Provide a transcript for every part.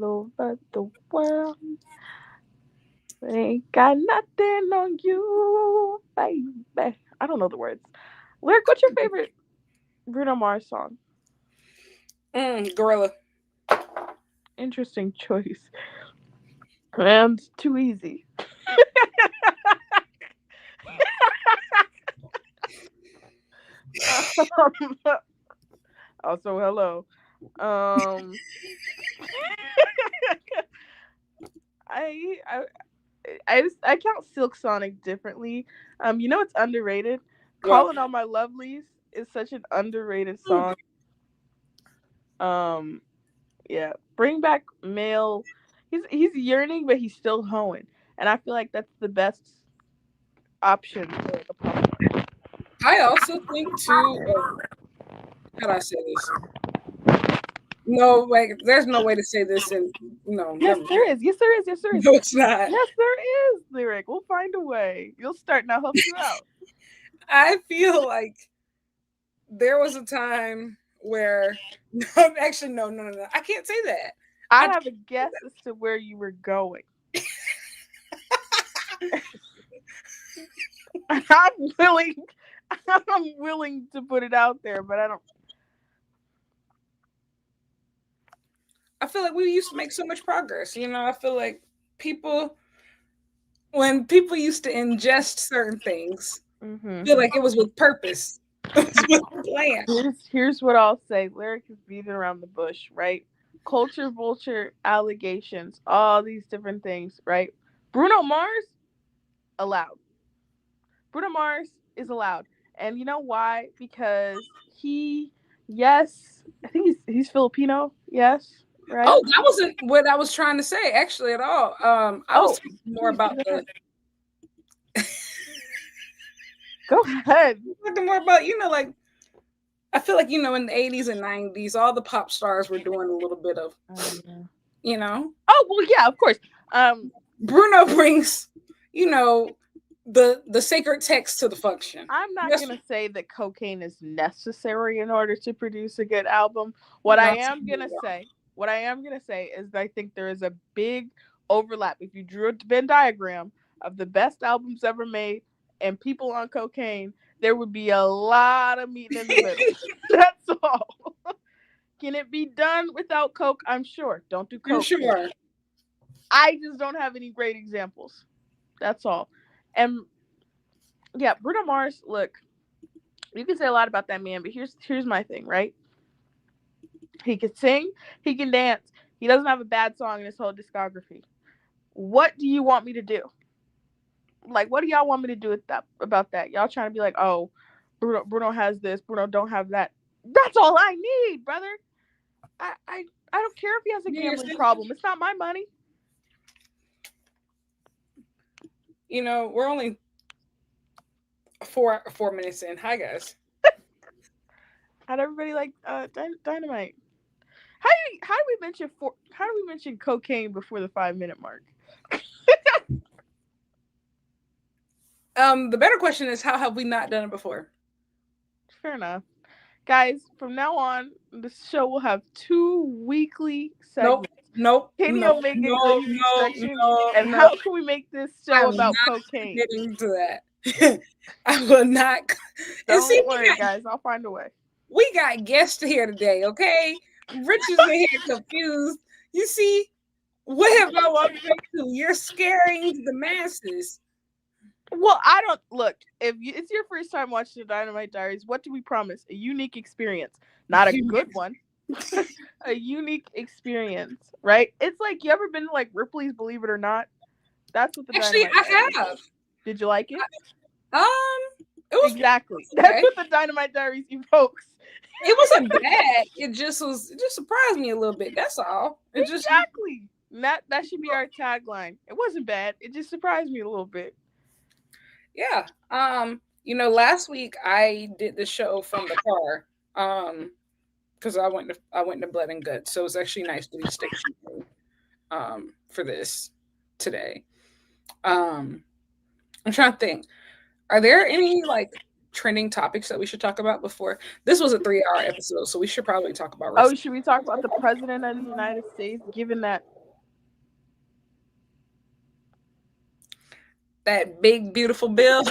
over the world. Ain't got nothing on you, baby. I don't know the words. Lyric, what's your favorite Bruno Mars song? Gorilla. Interesting choice. And too easy. Also, hello. Um, I I I count Silk Sonic differently. It's underrated. Well, Calling All My Lovelies is such an underrated song. Um, yeah, bring back male. He's yearning, but he's still hoeing, and I feel like that's the best option for like a pop song. I also think too. How do I say this? No, like there's no way to say this, and no, Yes, never. there is. Yes, there is. Yes, there is. No, it's not. Yes, there is. Lyric. We'll find a way. You'll start, and I'll help you out. I feel like there was a time where no, actually no. I can't say that. I I have a guess as to where you were going. I'm willing. I'm willing to put it out there, but I don't. I feel like we used to make so much progress. I feel like people when people used to ingest certain things, I Hmm. feel like it was with purpose. It was with a plan. Here's what I'll say. Lyric is beating around the bush, right? Culture vulture allegations, all these different things, right? Bruno Mars allowed. Bruno Mars is allowed, and you know why? Because yes, I think he's Filipino. Yes, right. Oh, that wasn't what I was trying to say actually at all. I was Oh, talking more please about go the ahead. Go ahead. talking more about like I feel like in the 80s and 90s all the pop stars were doing a little bit of Oh yeah. you know Oh well, yeah, of course. Um, Bruno brings you know the sacred text to the function. I'm not Yes, gonna say that cocaine is necessary in order to produce a good album. no, What I am gonna say is that I think there is a big overlap. If you drew a Venn diagram of the best albums ever made and people on cocaine, there would be a lot of meat in the middle. That's all. Can it be done without coke? I'm sure. Don't do I'm coke. sure. I just don't have any great examples. That's all. And yeah, Bruno Mars, look, you can say a lot about that man, but here's my thing, right? He can sing, he can dance. He doesn't have a bad song in his whole discography. What do you want me to do? Like, what do y'all want me to do with that about that? Y'all trying to be like, oh, Bruno has this, Bruno don't have that. That's all I need, brother. I I, I don't care if he has a Yeah, gambling problem. It's not my money. we're only 4 minutes in. Hi guys. How'd everybody like Dynamite? How do we mention cocaine before the 5 minute mark? The better question is how have we not done it before? Fair enough. Guys, from now on, the show will have two weekly Nope. segments. Nope. Can No. you make a good No. No. section? No. And No. how can we make this show I'm about not cocaine? getting to that. I will not. And see, Don't worry, guys. I'll find a way. we got guests here today, okay? Rich is in here confused. You see, what have I walked into? You're scaring the masses. Well, I don't look. If it's your first time watching the Dynamite Diaries, what do we promise? A unique experience, not a good one. A unique experience, right? It's like you ever been to like Ripley's Believe It or Not? That's what the Actually, Dynamite Diaries I is. Did you like it? have. It was Exactly. That's okay. what the Dynamite Diaries evokes. It wasn't bad. It just was. It just surprised me a little bit. That's all. It just. Exactly. That should be our tagline. It wasn't bad. It just surprised me a little bit. Yeah. Last week I did the show from the car. Because I went to Blood and Guts, so it's actually nice to be stationary. For this today. I'm trying to think. Are there any like trending topics that we should talk about before? This was a 3-hour episode, so we should probably talk about Oh, wrestling. should we talk about the president of the United States giving that that big beautiful bill.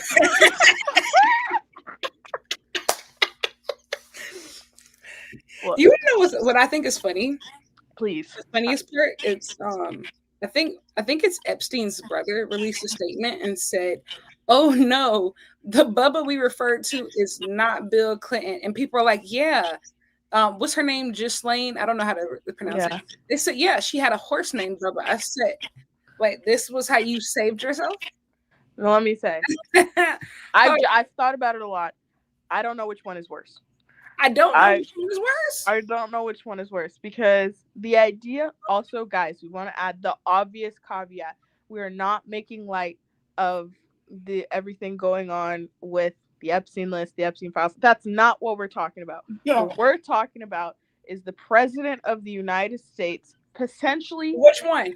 Well, You know what I think is funny? please. The funniest part, it's I think it's Epstein's brother released a statement and said, "Oh no, the Bubba we referred to is not Bill Clinton." And people are like, "Yeah, what's her name? Ghislaine? I don't know how to pronounce it." Yeah. They said, "Yeah, she had a horse named Bubba." I said, "Wait, this was how you saved yourself?" Now, let me say, Oh, I've thought about it a lot. I don't know which one is worse. I don't know I which one is worse. I don't know which one is worse because the idea also, guys, we want to add the obvious caveat. We are not making light of the everything going on with the Epstein list, the Epstein files. That's not what we're talking about. No. What we're talking about is the president of the United States potentially Which one?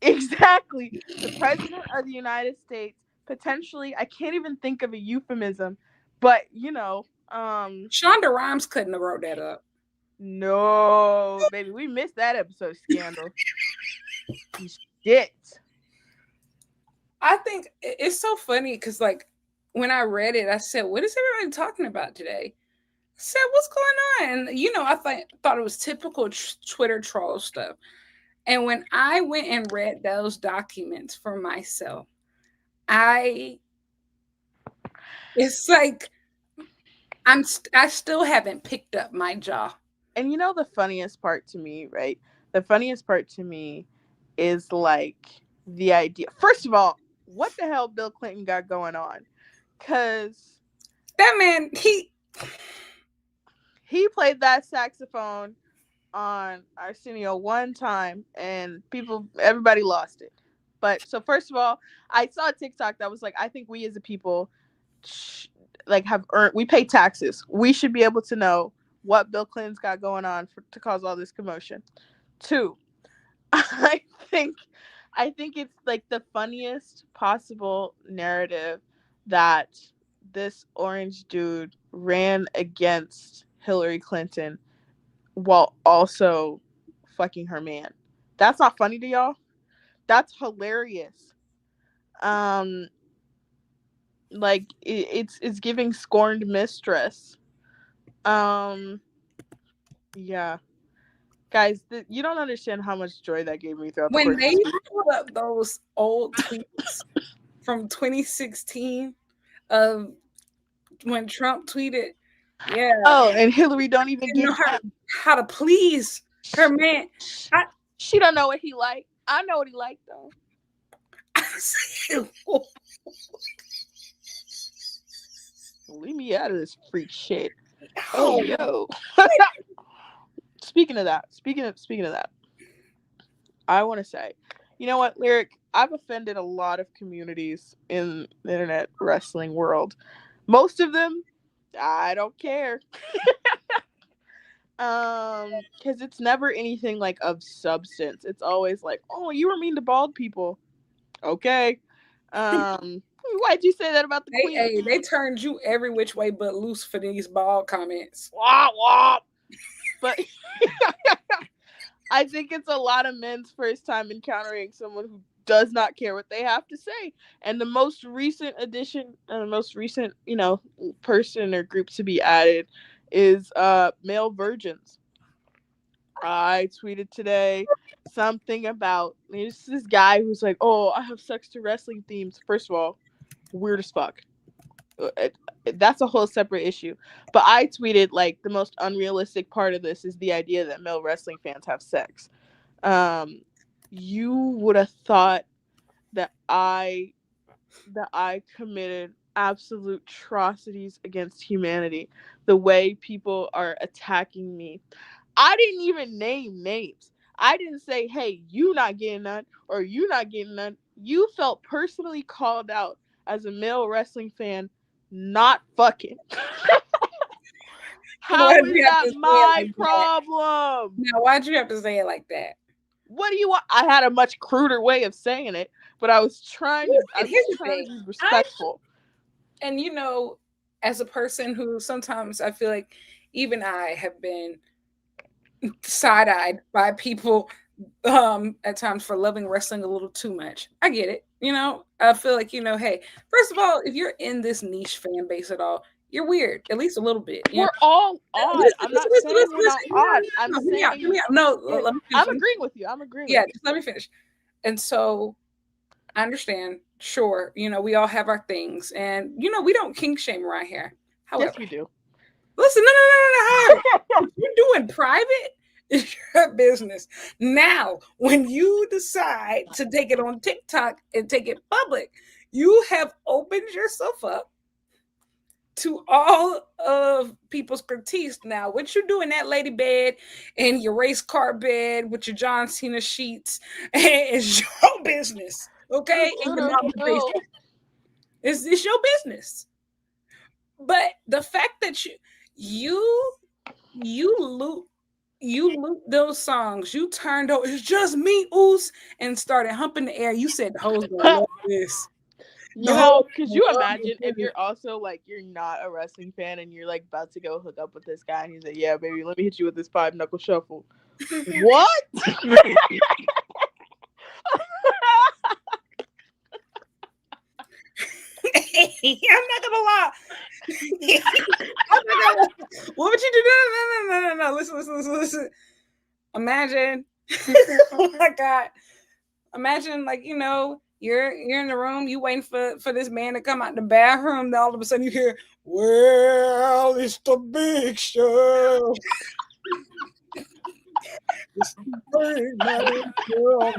exactly the president of the United States potentially, I can't even think of a euphemism, but Shonda Rhimes couldn't have wrote that up. no, baby, we missed that episode of Scandal. Shit. I think it's so funny because, like, when I read it, I said, "What is everybody talking about today?" I said, "What's going on?" And I thought it was typical Twitter troll stuff. And when I went and read those documents for myself, I it's like I still haven't picked up my jaw. And the funniest part to me, right? The funniest part to me is like the idea. First of all, what the hell Bill Clinton got going on? Cause That man, he played that saxophone on Arsenio one time and everybody lost it. But so first of all, I saw a TikTok that was like, I think we as a people have earned, we pay taxes. We should be able to know what Bill Clinton's got going on to cause all this commotion. Two, I think I think it's like the funniest possible narrative that this orange dude ran against Hillary Clinton while also fucking her man. That's not funny to y'all? That's hilarious. Um it's giving scorned mistress. Um yeah. Guys, you don't understand how much joy that gave me throughout the when course of they this week. pulled up those old tweets from 2016 of when Trump tweeted, "Yeah, Oh, and Hillary don't even didn't get know that. how to please her man." I, She don't know what he like. I know what he like though. I said, Leave me out of this freak shit. Hey "Oh, yo. Speaking of that, I want to say, you know what, Lyric? I've offended a lot of communities in the internet wrestling world. Most of them, I don't care. Because it's never anything like of substance. It's always like, oh, you were mean to bald people. Okay. Why'd you say that about the queen? they turned you every which way but loose for these bald comments." Wah, wah. But I think it's a lot of men's first time encountering someone who does not care what they have to say. And the most recent addition and the most recent, person or group to be added is male virgins. I tweeted today something about this guy who's like, "Oh, I have sex to wrestling themes." First of all, weird as fuck. That's a whole separate issue. But I tweeted like the most unrealistic part of this is the idea that male wrestling fans have sex. You would have thought that I committed absolute atrocities against humanity. The way people are attacking me. I didn't even name names. I didn't say, "Hey, you not getting none," or "You not getting none." You felt personally called out as a male wrestling fan not fucking. How Why'd is you have that to say it my like that? problem? Now, why'd you have to say it like that? What do you want? I had a much cruder way of saying it, but I was trying to I Here's was the trying thing. to be I respectful. and as a person who sometimes I feel like even I have been side eyed by people at times for loving wrestling a little too much. I get it. I feel like, hey, first of all, if you're in this niche fan base at all, you're weird, at least a little bit. We're all odd. Listen, I'm listen, not listen, saying listen, we're not listen. odd. I'm No, hear me out. Hear saying me out. No, it, let me finish. I'm agreeing with you. I'm agreeing with Yeah, you. just let me finish. And so I understand. Sure, we all have our things, and we don't kink shame around here. Yes, However, we do. listen, no, no, no, no, no. What you're doing private is your business. Now, when you decide to take it on TikTok and take it public, you have opened yourself up to all of people's critiques. Now, what you do in that lady bed and your race car bed with your John Cena sheets is your business, okay? In your mama's basement, it's your business. But the fact that you you loop those songs, you turned over, it's just me, oos, and started humping the air. You said the hoes gonna love this. The hoes No, could gonna you love imagine if this. you're also like you're not a wrestling fan and you're like about to go hook up with this guy and he's like, "Yeah, baby, let me hit you with this 5 knuckle shuffle." What? I'm not gonna lie. I'm not gonna lie. What would you do? No, no, no, no, no, no. Listen, listen, listen, listen. Imagine. Oh my god. Imagine, like, you're in the room, you waiting for this man to come out the bathroom, then all of a sudden you hear, "Well, it's the big show. It's the big night show."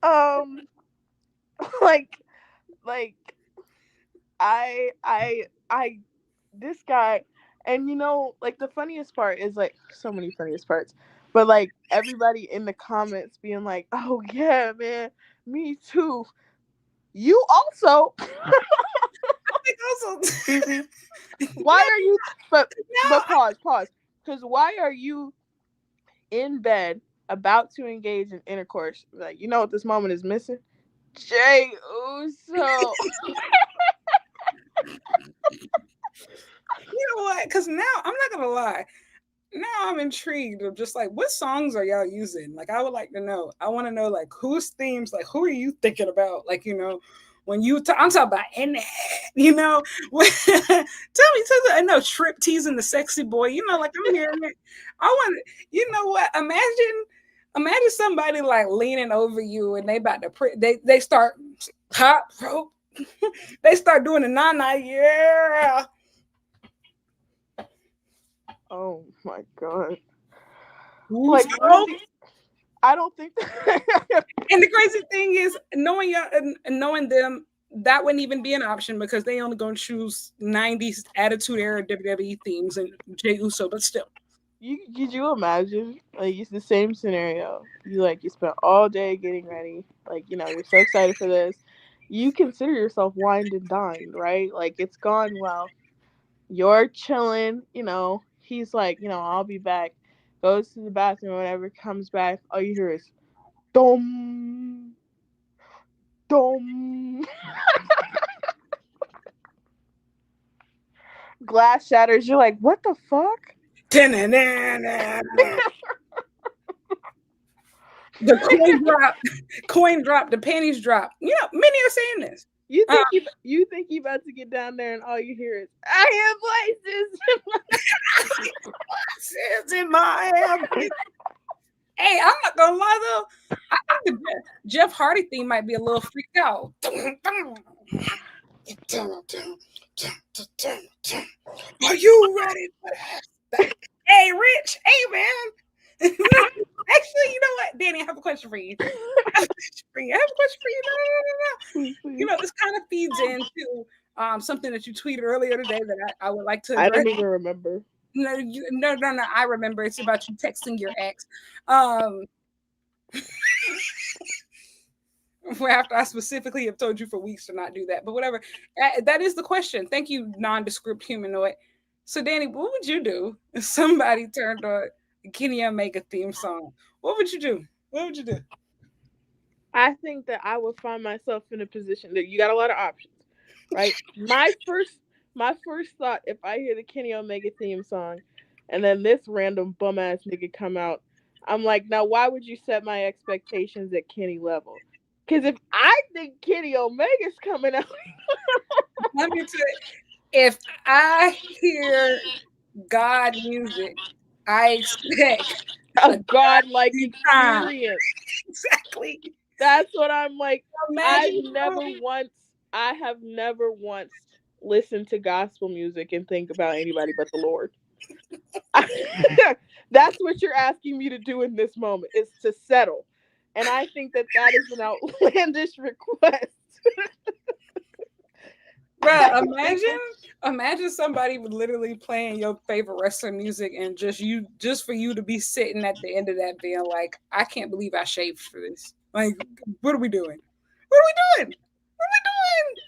um, like, like I this guy, and like the funniest part is like so many funniest parts, but like everybody in the comments being like, "Oh yeah, man, me too." You also, I think also, why are you? But no, pause, because why are you in bed about to engage in intercourse? Like, you know what this moment is missing? Jay Uso. you know what? Because now I'm not gonna lie. Now I'm intrigued of just like, what songs are y'all using? Like, I would like to know. I want to know, like, whose themes, like, who are you thinking about? Like, when I'm talking about, and tell me, I know Trip teasing the sexy boy. Like, I'm hearing it. I want to, you know what? Imagine somebody like leaning over you and they about to they start hot rope. They start doing the nana, yeah. Oh my god. Who's Like, home? honestly, I don't think And the crazy thing is, knowing them, that wouldn't even be an option because they only gonna choose '90s Attitude Era WWE themes and Jey Uso. But still, could you imagine, like, it's the same scenario. You spent all day getting ready, like, you're so excited for this. You consider yourself wined and dined, right? Like, it's gone well. You're chilling, he's like, "I'll be back." Goes to the bathroom or whatever, comes back, all you hear is dum dum. Glass shatters. You're like, "What the fuck?" the coin drop, the panties drop. Many are saying this. You Uh, think you about to get down there and all you hear is, "I have voices." it's in my hand. Hey, I'm not gonna lie though. I think the Jeff Hardy theme might be a little freaked out. Are you ready for that? Hey, Rich. Hey, man. Actually, you know what, Danny? I have a question for you. I have a question for you. I have a question for you. No, no, no, no, no. Please, please. This kind of feeds into something that you tweeted earlier today that I would like to I address. don't even remember. No, no, no, no. I remember. It's about you texting your ex. Um, where after I specifically have told you for weeks to not do that, but whatever. That is the question. Thank you, nondescript humanoid. So, Danny, what would you do if somebody turned on Kenny Omega theme song? What would you do? What would you do? I think that I would find myself in a position that you got a lot of options. right? My first thought, if I hear the Kenny Omega theme song, and then this random bum ass nigga come out, I'm like, now why would you set my expectations at Kenny level? Because if I think Kenny Omega's coming out, Let me tell you, if I hear God music, I expect a a godlike good time. experience. Exactly. That's what I'm like. I've Imagine. never once, I have never once listened to gospel music and think about anybody but the Lord. That's what you're asking me to do in this moment is to settle. And I think that that is an outlandish request. Bruh, I think that imagine somebody literally playing your favorite wrestling music and just for you to be sitting at the end of that being like, I can't believe I shaved for this. Like, what are we doing? What are we doing? What are we doing?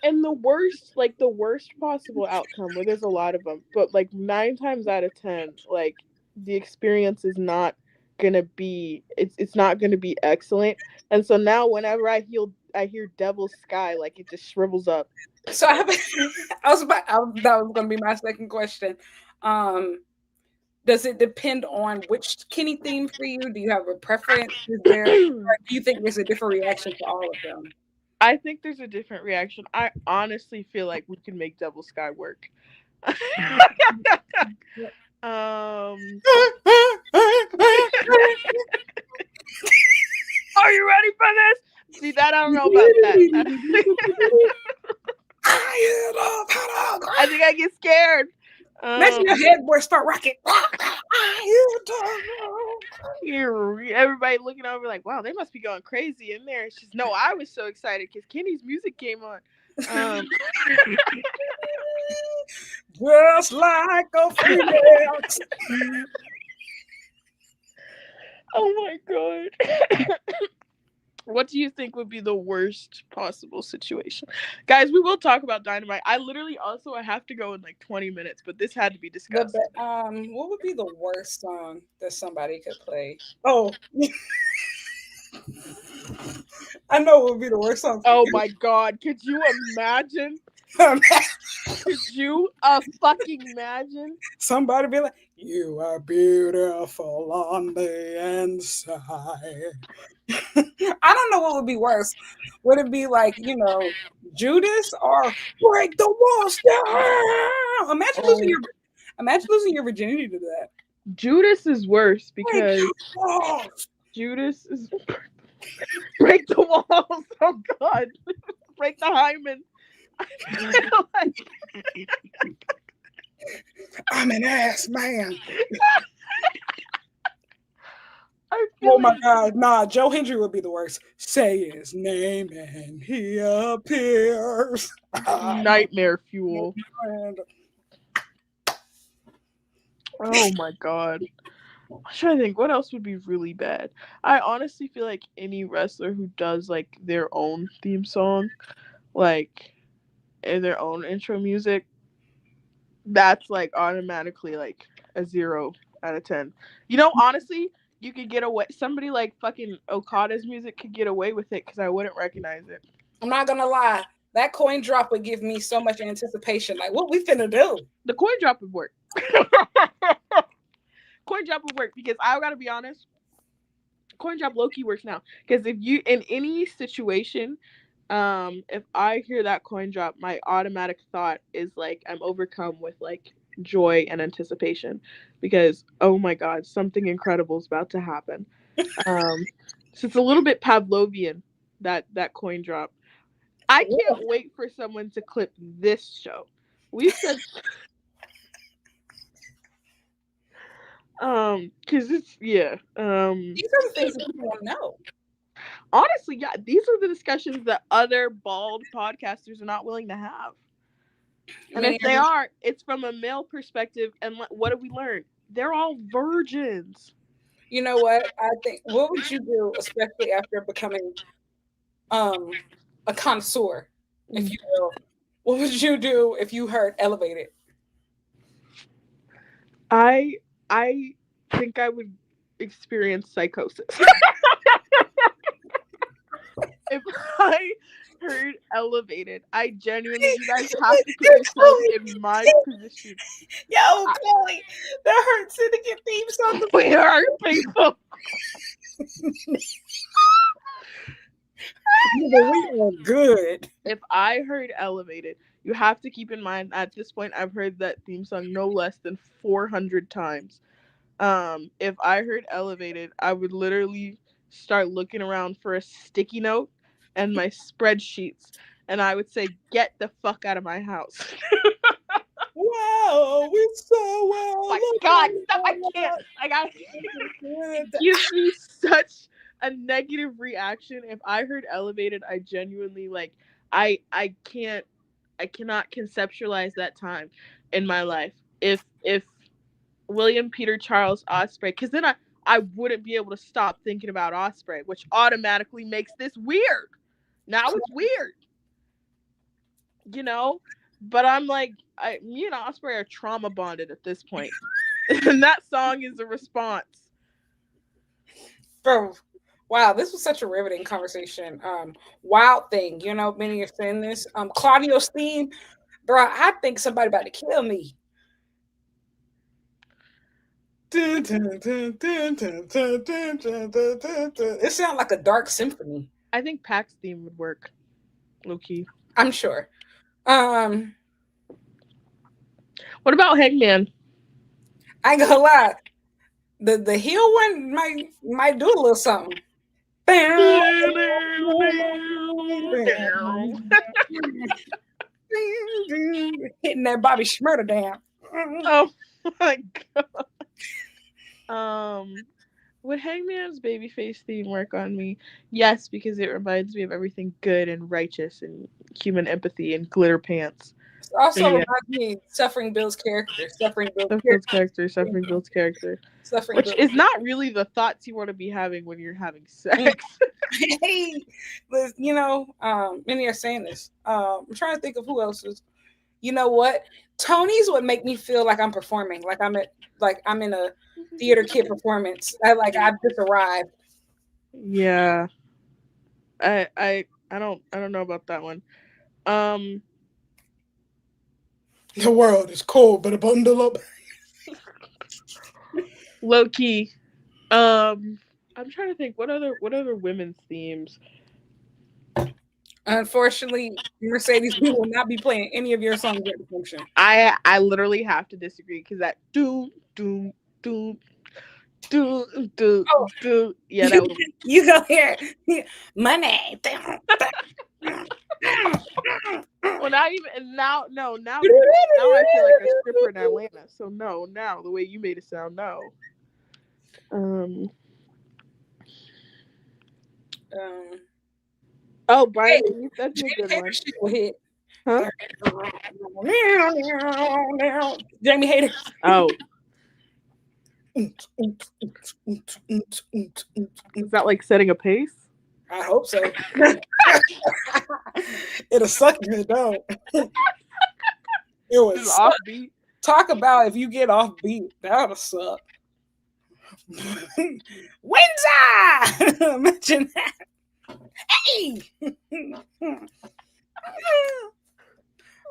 and the worst possible outcome where there's a lot of them, but like 9 times out of 10, like the experience is not gonna be it's not gonna be excellent. And so now whenever I hear Devil's Sky, like it just shrivels up. So I have that was gonna be my second question. Um does it depend on which Kenny theme for you? Do you have a preference? Is there, or do you think there's a different reaction to all of them? I think there's a different reaction. I honestly feel like we can make Devil Sky work. um, are you ready for this? See that I don't know about that. I think I get scared. Imagine Um, your headboard start rocking. everybody looking over like, wow, they must be going crazy in there. It's just no, I was so excited because Kenny's music came on. Um, Just like a female. oh my god. What do you think would be the worst possible situation? Guys, we will talk about Dynamite. I literally also I have to go in like 20 minutes, but this had to be discussed. What would be the worst song that somebody could play? Oh, I know what would be the worst song for Oh you. my god, could you imagine? Could you fucking imagine? Somebody be like, "You are beautiful on the inside." I don't know what would be worse. Would it be like, Judas or break the walls down? Oh, Imagine losing your virginity to that. Judas is worse Break because the walls. Judas is break the walls. Oh god, break the hymen. Like, I'm an ass man. I feel Oh my like God. Nah, Joe Hendry would be the worst. Say his name and he appears. nightmare fuel. Oh my god. I'm trying to think what else would be really bad. I honestly feel like any wrestler who does like their own theme song, like and their own intro music, that's like automatically like a 0 out of 10. Honestly, you could get away. Somebody like fucking Okada's music could get away with it because I wouldn't recognize it. I'm not gonna lie. That coin drop would give me so much anticipation. Like, what we finna do? The coin drop would work. Coin drop would work because I gotta be honest. Coin drop low key works now because if you in any situation, if I hear that coin drop, my automatic thought is like I'm overcome with like joy and anticipation because oh my god, something incredible is about to happen. So it's a little bit Pavlovian that coin drop. I can't wait for someone to clip this show. We've said because it's yeah. These are the things that people want to know. Honestly, yeah, these are the discussions that other bald podcasters are not willing to have. And if they are, it's from a male perspective. And what do we learn? They're all virgins. You know what? I think. What would you do, especially after becoming a connoisseur, if you will? What would you do if you heard "Elevated"? I I think I would experience psychosis. if I heard elevated, I genuinely, you guys have to put yourselves in my position. Yo, I, Chloe, the Hurt Syndicate theme song. we are people. We are good. If I heard elevated, you have to keep in mind at this point I've heard that theme song no less than 400 times. If I heard elevated, I would literally start looking around for a sticky note and my spreadsheets, and I would say, "Get the fuck out of my house." Wow, it's so well. My God, stop! I can't. I got. It gives me such a negative reaction. If I heard elevated, I genuinely like. I can't. I cannot conceptualize that time in my life. If William Peter Charles Osprey, because then I wouldn't be able to stop thinking about Osprey, which automatically makes this weird. Now it's weird, you know. But I'm like, me and Osprey are trauma bonded at this point, and that song is a response. Bro, wow, this was such a riveting conversation. Wild thing, many are saying this. Claudio's theme, bro, I think somebody about to kill me. It sounds like a dark symphony. I think Pac's theme would work, low key. I'm sure. What about Hangman? I ain't gonna lie. The heel one might do a little something. Hitting that Bobby Schmurda down. Oh my God. Would Hangman's babyface theme work on me? Yes, because it reminds me of everything good and righteous and human empathy and glitter pants. Also reminds me Suffering Bill's character. Suffering Bill's character. Which is not really the thoughts you want to be having when you're having sex. Hey, many are saying this. I'm trying to think of who else is. You know what? Tony's would make me feel like I'm performing, like I'm in a theater kid performance. I've just arrived. Yeah. I don't know about that one. The world is cold, but a bundle up. Low key. I'm trying to think what other women's themes. Unfortunately, Mercedes, we will not be playing any of your songs at the function. I literally have to disagree because that doom. Oh. Yeah, that was... You go here, money. Well, not even now. No, now I feel like a stripper in Atlanta. So no, now the way you made it sound, no. Oh, Brian, that's a good one. Hit. Huh? Jamie Hayter. Oh. Is that like setting a pace? I hope so. It'll suck if it don't. It was offbeat. Talk about if you get offbeat, that'll suck. Windsor! Imagine that. Hey!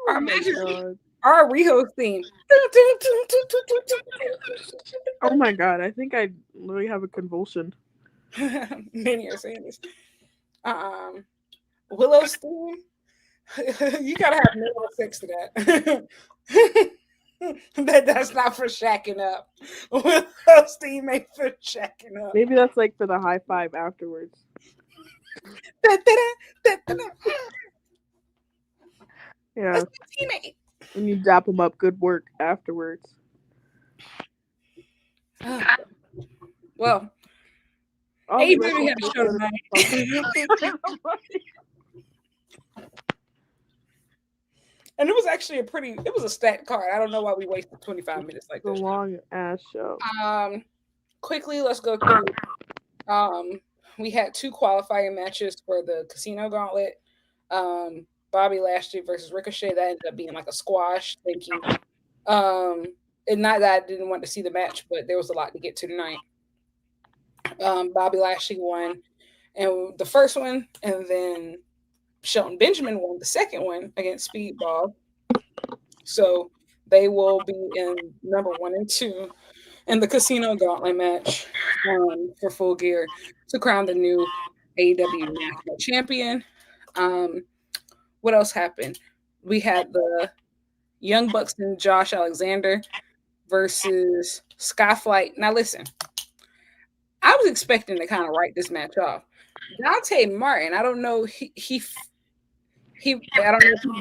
Imagine our Riho theme. Oh my God, I think I literally have a convulsion. Many are saying this. Willow's theme. You gotta have no sex to that. That's not for shacking up. Willow's theme ain't for shacking up. Maybe that's like for the high five afterwards. Yeah. And you dap them up. Good work afterwards. Well, hey, baby, have a show tonight. And it was actually it was a stacked card. I don't know why we wasted 25 minutes like this. A long ass show. Quickly, let's go through. We had 2 qualifying matches for the Casino Gauntlet. Bobby Lashley versus Ricochet. That ended up being like a squash. Thank you. And not that I didn't want to see the match, but there was a lot to get to tonight. Bobby Lashley won, and the first one, and then Shelton Benjamin won the second one against Speedball. So they will be in number 1 and 2 in the Casino Gauntlet match for Full Gear to crown the new AEW National Champion. Um, what else happened? We had the Young Bucks and Josh Alexander versus Skyflight. Now listen, I was expecting to kind of write this match off. Dante Martin, I don't know, I don't know if he remembers who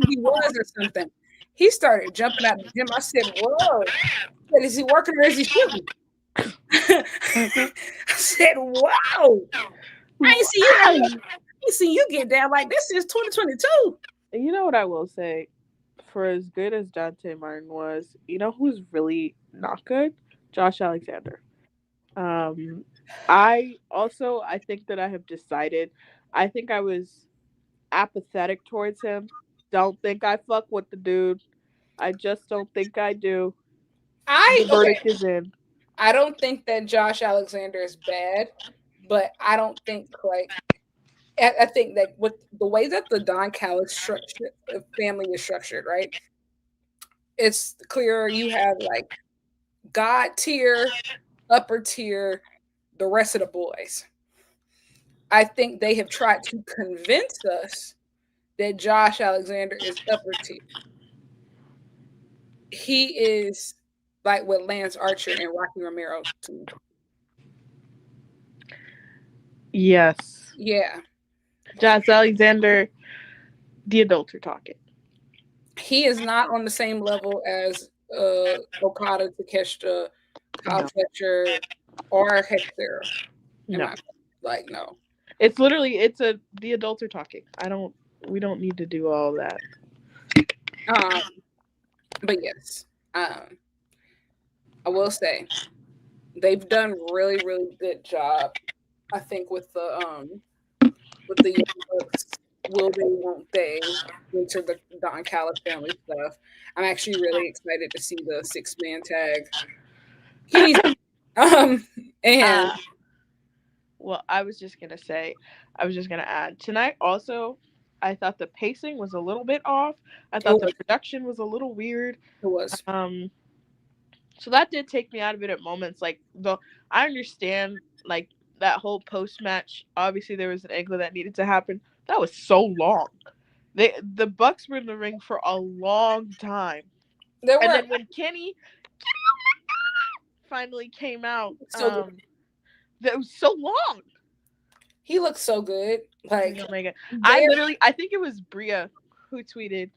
he was or something. He started jumping out of the gym. I said, "Whoa! I said, is he working or is he shooting?" I said, "Wow! I ain't see you get down like this since 2022." You know what I will say? For as good as Dante Martin was, you know who's really not good? Josh Alexander. Um, I think that I have decided. I think I was apathetic towards him. Don't think I fuck with the dude. I just don't think I do. The verdict is in. I don't think that Josh Alexander is bad, but I don't think like I think that with the way that the Don Callis family is structured, right? It's clear you have like God tier, upper tier, the rest of the boys. I think they have tried to convince us that Josh Alexander is upper tier. He is like with Lance Archer and Rocky Romero to me. Yes. Yeah. Josh Alexander, the adults are talking. He is not on the same level as Okada, Takeshita, Kyle Fletcher, or Hector. No. Like, no. It's literally the adults are talking. We don't need to do all that. But yes. I will say they've done really, really good job, I think, with the Young Bucks. Will they, won't they, into the Don Callis family stuff. I'm actually really excited to see the 6-man tag. And well, I was just gonna add tonight also. I thought the pacing was a little bit off. I thought the production was a little weird. It was. So that did take me out of it at moments. Like I understand like that whole post match. Obviously, there was an angle that needed to happen. That was so long. The Bucks were in the ring for a long time. And then when Kenny finally came out, that was so long. He looks so good. Like Omega. I think it was Bria who tweeted,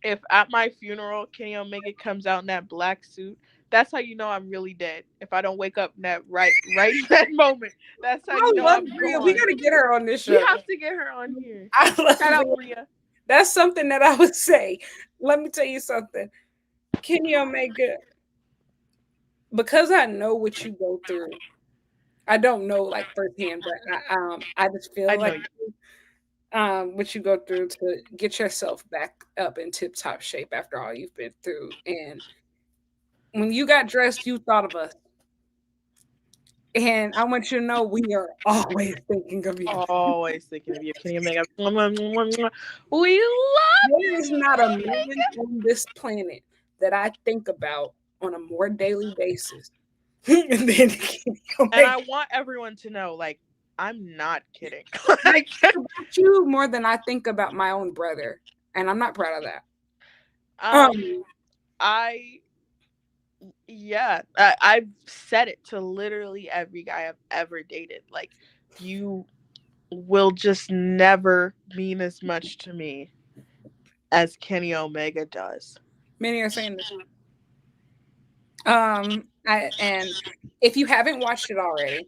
if at my funeral Kenny Omega comes out in that black suit, that's how you know I'm really dead. If I don't wake up in that right that moment, that's how you know I'm Bria. gone. We gotta get her on this show. We have to get her on here. Shout out Bria. That's something that I would say. Let me tell you something. Kenny Omega, because I know what you go through. I don't know like firsthand, but I just feel like what you go through to get yourself back up in tip top shape after all you've been through. And when you got dressed, you thought of us. And I want you to know we are always thinking of you. Always thinking of you. Kenny Omega. We love you. There is not a man on this planet that I think about on a more daily basis. And I want everyone to know, like, I'm not kidding. I care about you more than I think about my own brother, and I'm not proud of that. I've said it to literally every guy I've ever dated. Like, you will just never mean as much to me as Kenny Omega does. Many are saying this. And if you haven't watched it already,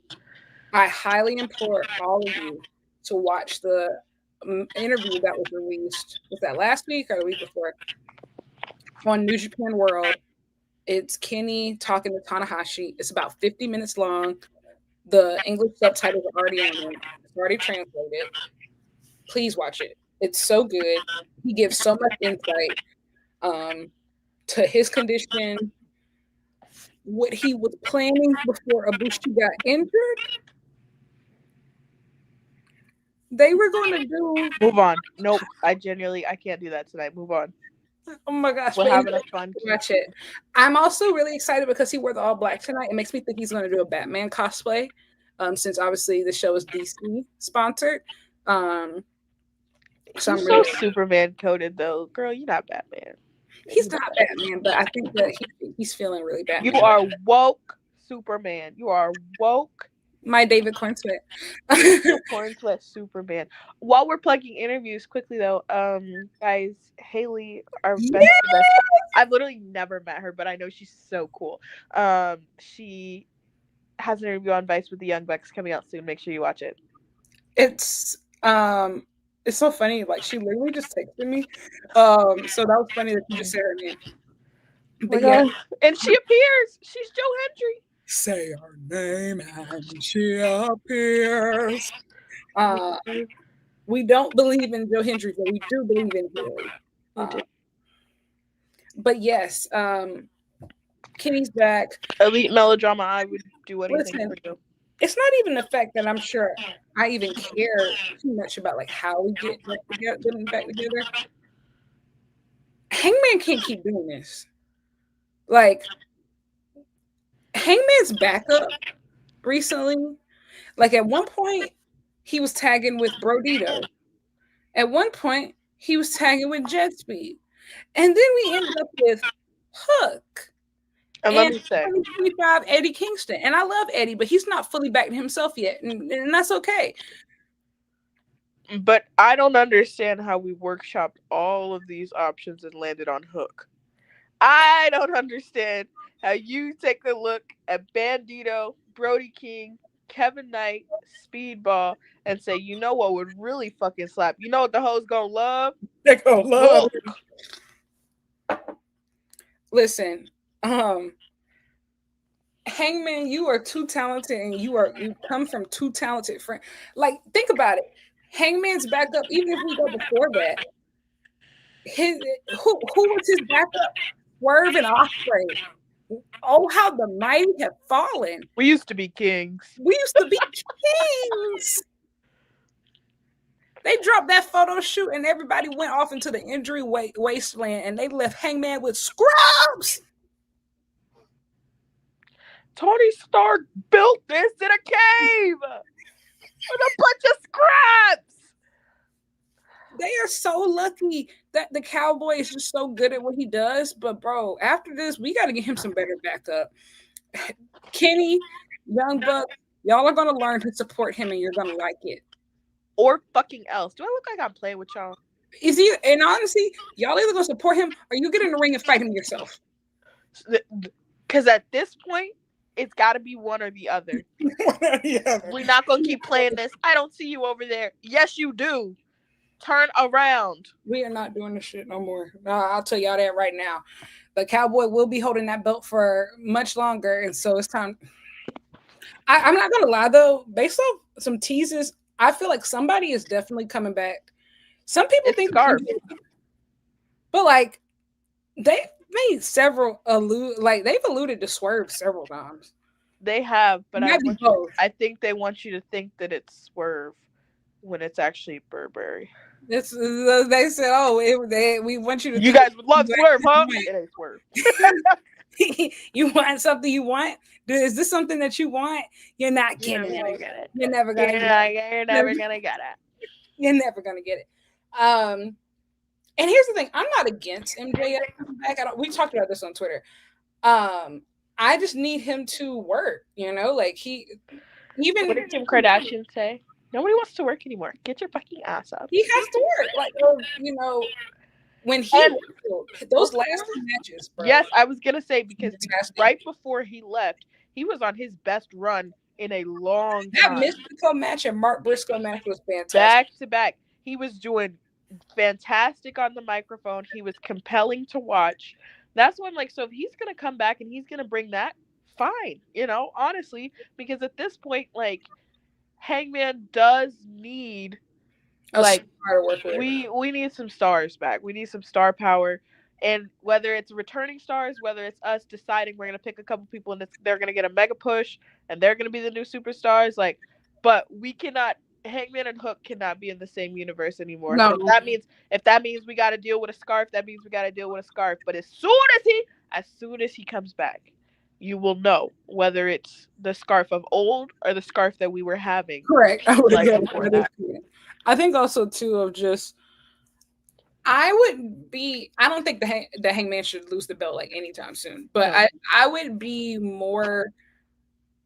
I highly implore all of you to watch the interview that was released. Was that last week or the week before? On New Japan World. It's Kenny talking to Tanahashi. It's about 50 minutes long. The English subtitles are already on it. It's already translated. Please watch it. It's so good. He gives so much insight to his condition, what he was planning before Ibushi got injured, They were going to do. Move on. Nope. I can't do that tonight. Move on. Oh my gosh! We're But having a anyway, fun kink. watch it. I'm also really excited because he wore the all black tonight. It makes me think he's going to do a Batman cosplay. Since obviously the show is DC sponsored. Um, so I'm He's so really. Superman coded though. Girl, you're not Batman. He's He's not not Batman. Batman, but I think that he's feeling really You Batman. are woke Superman. You are woke My David Corn sweat. corn sweat Superman. While we're plugging interviews quickly though, guys, Haley, our best. Yeah, I've literally never met her, but I know she's so cool. She has an interview on Vice with the Young Bucks coming out soon. Make sure you watch it. it's it's so funny. Like she literally just texted me. So that was funny that you just said her name. Oh my But yeah, god. And she appears. She's Joe Hendry. say her name and she appears. Uh, we don't believe in Joe Hendry, but we do believe in Haley. We do. But yes, Kenny's back. Elite melodrama. I would do anything Listen, for you. it's not even the fact that I'm sure I even care too much about like how we get them back together. Hangman can't keep doing this. Like Hangman's backup recently, like at one point he was tagging with Brodito. At one point he was tagging with Jet Speed. And then we ended up with Hook And let and me say, 2025 Eddie Kingston. And I love Eddie, but he's not fully back to himself yet. And that's okay. but I don't understand how we workshopped all of these options and landed on Hook. I don't understand how you take a look at Bandito, Brody King, Kevin Knight, Speedball, and say, you know what would really fucking slap? You know what the hoes gonna love? They go love. Hook. Listen, Hangman, you are too talented, and you come from too talented friends. Like, think about it. Hangman's backup, even if we go before that, who was his backup? Swerve and Osprey. Oh, how the mighty have fallen. We used to be kings. We used to be kings. They dropped that photo shoot and everybody went off into the injury wasteland and they left Hangman with scrubs. Tony Stark built this in a cave with a bunch of scraps. They are so lucky that the Cowboy is just so good at what he does. But bro, after this, we got to get him some better backup. Kenny, Young Buck, y'all are gonna learn to support him, and you're gonna like it. Or fucking else. Do I look like I'm playing with y'all? Is he? And honestly, y'all either gonna support him or you get in the ring and fight him yourself. Because at this point, it's got to be one or the other. We're not gonna keep playing this. I don't see you over there. Yes, you do. Turn around. We are not doing this shit no more. I'll tell y'all that right now. The Cowboy will be holding that belt for much longer, and so it's time. I'm not gonna lie though, based off some teases, I feel like somebody is definitely coming back. Some people think Scarf. but like they've made several they've alluded to Swerve several times. They have, but I think they want you to think that it's Swerve when it's actually Burberry. They said, "Oh, we want you to." You guys would love Swerve, huh? It ain't Swerve. You want something you want? Is this something that you want? You're not getting it. You're never gonna get it. You're never gonna get it. You're never gonna get it. And here's the thing: I'm not against MJF back. We talked about this on Twitter. I just need him to work. You know, like What did Kim Kardashian say? Nobody wants to work anymore. Get your fucking ass up. He has to work. Like, you know, when those last two matches, bro. Yes, I was gonna say because right before he left, he was on his best run in a long time. That Mystico match and Mark Briscoe match was fantastic. Back to back. He was doing fantastic on the microphone. He was compelling to watch. That's when, like, so if he's gonna come back and he's gonna bring that, fine, you know, honestly, because at this point, like, Hangman does need we need some stars back. We need some star power. And whether it's returning stars, whether it's us deciding we're gonna pick a couple people and they're gonna get a mega push and they're gonna be the new superstars, like, but we cannot Hangman and Hook cannot be in the same universe anymore. No, So if that means we got to deal with a scarf, that means we got to deal with a scarf. But as soon as he comes back, you will know whether it's the scarf of old or the scarf that we were having correct. I would like agree. before that. I think also too of just I would be. I don't think the Hangman should lose the belt like anytime soon. But No. I would be more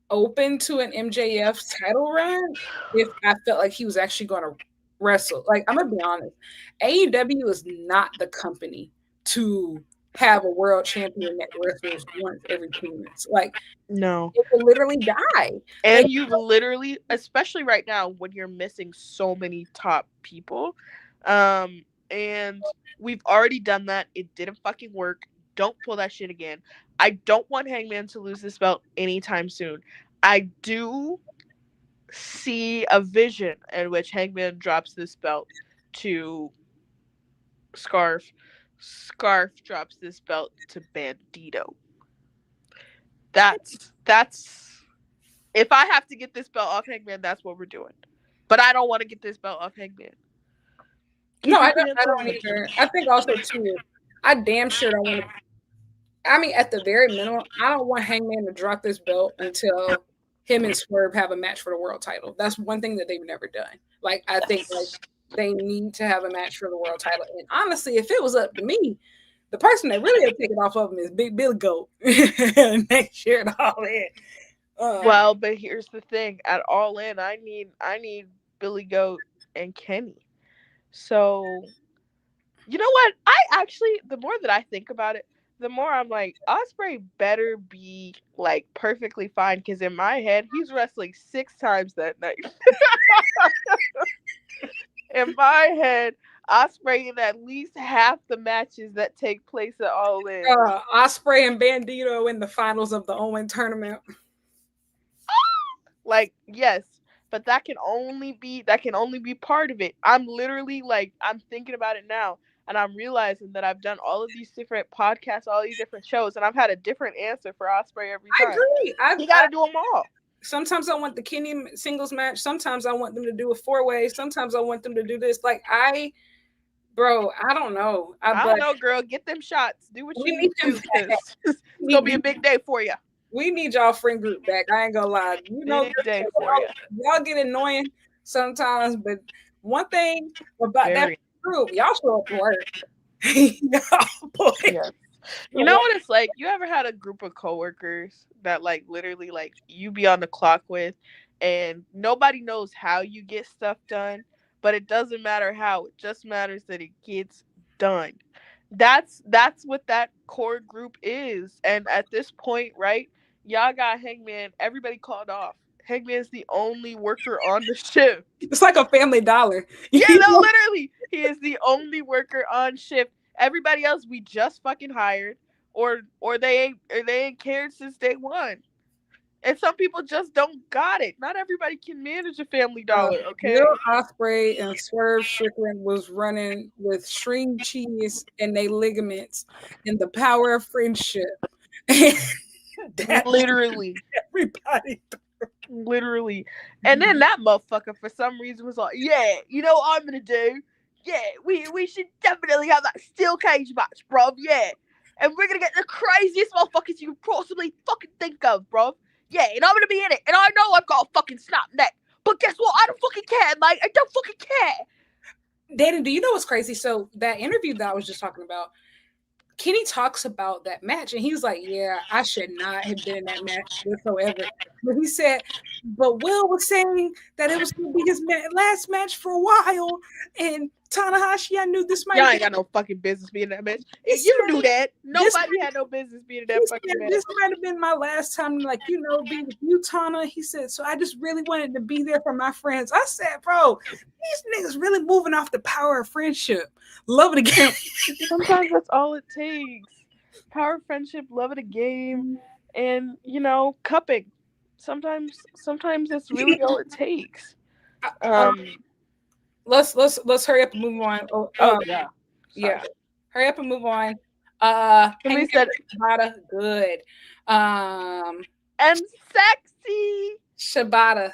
open to an MJF title run if I felt like he was actually going to wrestle. Like I'm gonna be honest, AEW is not the company to have a world champion that wrestles once every 2 months. Like No. it will literally die. Like And you've literally, especially right now when you're missing so many top people, and we've already done that. It didn't fucking work. Don't pull that shit again. I don't want Hangman to lose this belt anytime soon. I do see a vision in which Hangman drops this belt to Scarf. Scarf drops this belt to Bandito. That's if I have to get this belt off Hangman, that's what we're doing. But I don't want to get this belt off Hangman. no, Keep your hands I on don't it. either. I think also too, I damn sure don't want to. I mean, at the very minimum, I don't want Hangman to drop this belt until him and Swerve have a match for the world title. That's one thing that they've never done. Like I think like Yes. they need to have a match for the world title. And honestly, if it was up to me, the person that really had to take it off of him is Big Billy Goat next year and all that. Well, but here's the thing. At All In, I need Billy Goat and Kenny. So you know what? I actually, the more that I think about it, the more I'm like, Osprey better be like perfectly fine because in my head, he's wrestling 6 times that night. In my head, Osprey in at least half the matches that take place at All In. Osprey and Bandito in the finals of the Owen tournament. Like, yes, but that can only be part of it. I'm literally like I'm thinking about it now and I'm realizing that I've done all of these different podcasts, all these different shows, and I've had a different answer for Osprey every I time. agree. He got to do them all. Sometimes I want the Kenny singles match. Sometimes I want them to do a 4-way. Sometimes I want them to do this. Like bro, I don't know. I But don't know, girl. Get them shots. Do what we you need need to them do because back. it's We gonna be a need, big day for you. we need y'all friend group back. I ain't gonna lie. Big day for you. Y'all get annoying sometimes, but one thing about that Very. group, y'all show up to work. y'all boy. Yeah. You know what it's like? You ever had a group of coworkers that like literally like you be on the clock with and nobody knows how you get stuff done, but it doesn't matter how, it just matters that it gets done. That's what that core group is. And at this point, right, y'all got Hangman, everybody called off. Hangman's the only worker on the shift. It's like a Family Dollar. Yeah, no, literally. He is the only worker on shift. Everybody else we just fucking hired or they ain't cared since day one. And some people just don't got it. Not everybody can manage a family dollar, okay? Will Osprey and Swerve Strickland was running with string cheese and they ligaments and the power of friendship. That Literally. everybody. Literally. And then that motherfucker for some reason was like, yeah, you know what I'm gonna do? Yeah, we should definitely have that steel cage match, bruv. Yeah. And we're gonna get the craziest motherfuckers you could possibly fucking think of, bruv. Yeah, and I'm gonna be in it. And I know I've got a fucking snap neck. But guess what? I don't fucking care, mate. I don't fucking care. Danny, do you know what's crazy? So that interview that I was just talking about, Kenny talks about that match and he was like, yeah, I should not have been in that match whatsoever. But he said, but Will was saying that it was going to be his last match for a while. And Tanahashi, I knew this might Y'all be. ain't got no fucking business being in that match. If you knew that, nobody had no business being in that fucking match. This might have been my last time, like, be with you, Tana. He said, so I just really wanted to be there for my friends. I said, bro, these niggas really moving off the power of friendship. Love of the game. Sometimes that's all it takes. Power, friendship, love of the game, and cupping. Sometimes that's really all it takes. Let's hurry up and move on. Yeah. Yeah. Hurry up and move on. Somebody said Shibata, good. And sexy. Shibata.